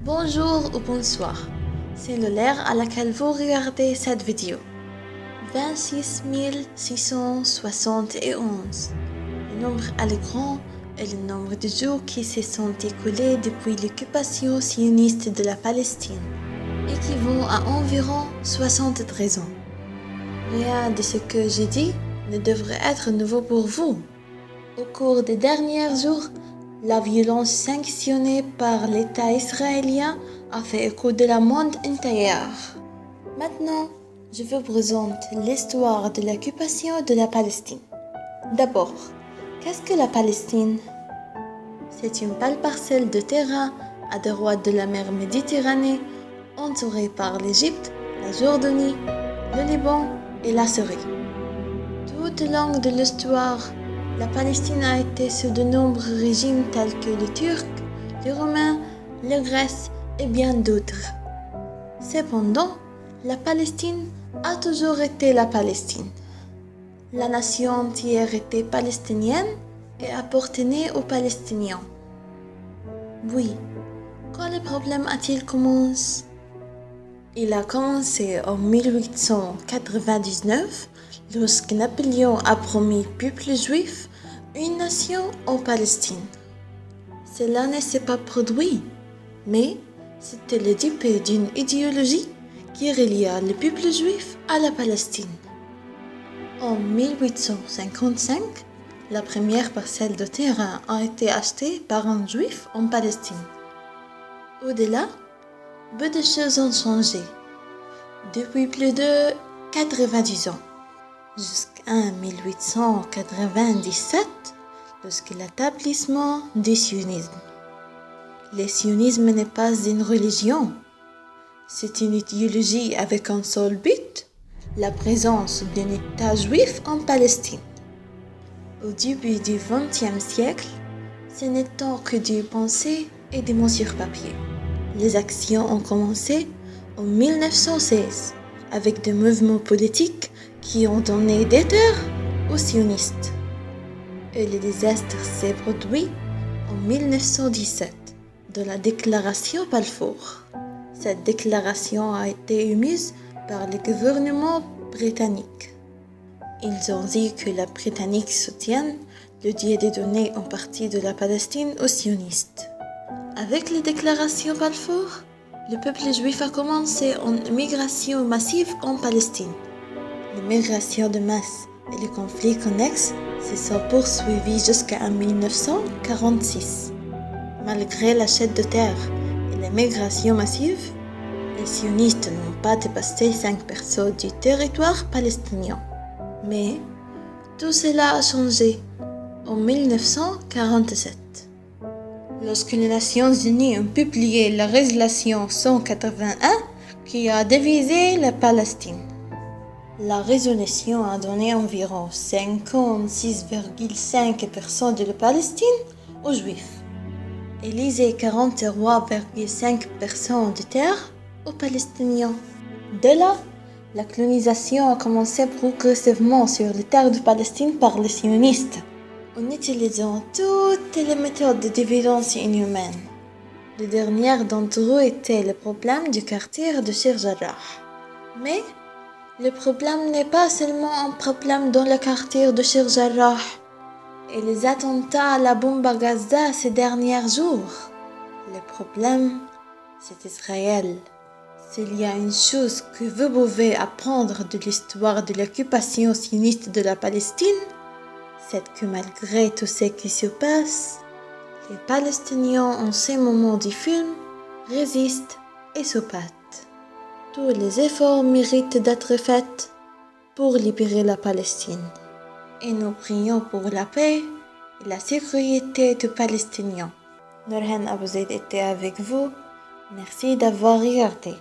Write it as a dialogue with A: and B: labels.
A: Bonjour ou bonsoir, c'est l'heure à laquelle vous regardez cette vidéo. 26 671. Le nombre à l'écran est le nombre de jours qui se sont écoulés depuis l'occupation sioniste de la Palestine, équivaut à environ 73 ans. Rien de ce que j'ai dit ne devrait être nouveau pour vous. Au cours des derniers jours, la violence sanctionnée par l'État israélien a fait écho de la monde intérieur. Maintenant, je vous présente l'histoire de l'occupation de la Palestine. D'abord, qu'est-ce que la Palestine? C'est une belle parcelle de terrain à droite de la mer Méditerranée, entourée par l'Égypte, la Jordanie, le Liban et la Syrie. Tout au long de l'histoire, la Palestine a été sous de nombreux régimes tels que les Turcs, les Romains, les Grecs et bien d'autres. Cependant, la Palestine a toujours été la Palestine. La nation entière était palestinienne et appartenait aux Palestiniens. Oui, quand le problème a-t-il commencé? Il a commencé en 1899 lorsque Napoléon a promis au peuple juif une nation en Palestine. Cela ne s'est pas produit, mais c'était le début d'une idéologie qui relia le peuple juif à la Palestine. En 1855, la première parcelle de terrain a été achetée par un juif en Palestine. Au-delà, peu de choses ont changé. Depuis plus de 90 ans, jusqu'à 1897, lorsque l'établissement du sionisme. Le sionisme n'est pas une religion, c'est une idéologie avec un seul but, la présence d'un État juif en Palestine. Au début du XXe siècle, ce n'étant que des pensées et des mots sur papier. Les actions ont commencé en 1916 avec des mouvements politiques qui ont donné des terres aux sionistes. Et le désastre s'est produit en 1917 dans la déclaration Balfour. Cette déclaration a été émise par le gouvernement britannique. Ils ont dit que la Britannique soutient l'idée de donner une partie de la Palestine aux sionistes. Avec les déclarations Balfour, le peuple juif a commencé une migration massive en Palestine. L'immigration de masse et les conflits connexes se sont poursuivis jusqu'à 1946. Malgré la chute de terre et l'immigration massive, les sionistes n'ont pas dépassé 5% du territoire palestinien. Mais tout cela a changé en 1947. Lorsque les Nations Unies ont publié la résolution 181 qui a divisé la Palestine. La résolution a donné environ 56,5% de la Palestine aux Juifs et laissé 43,5% de terre aux Palestiniens. De là, la colonisation a commencé progressivement sur les terres de Palestine par les sionistes, en utilisant toutes les méthodes de violence inhumaine. Le dernier d'entre eux était le problème du quartier de Sheikh Jarrah. Mais le problème n'est pas seulement un problème dans le quartier de Sheikh Jarrah et les attentats à la bombe à Gaza ces derniers jours. Le problème, c'est Israël. S'il y a une chose que vous pouvez apprendre de l'histoire de l'occupation sioniste de la Palestine, c'est que malgré tout ce qui se passe, les Palestiniens en ces moments du film résistent et se battent. Tous les efforts méritent d'être faits pour libérer la Palestine. Et nous prions pour la paix et la sécurité des Palestiniens. Nurhan Abou Zaid était avec vous. Merci d'avoir regardé.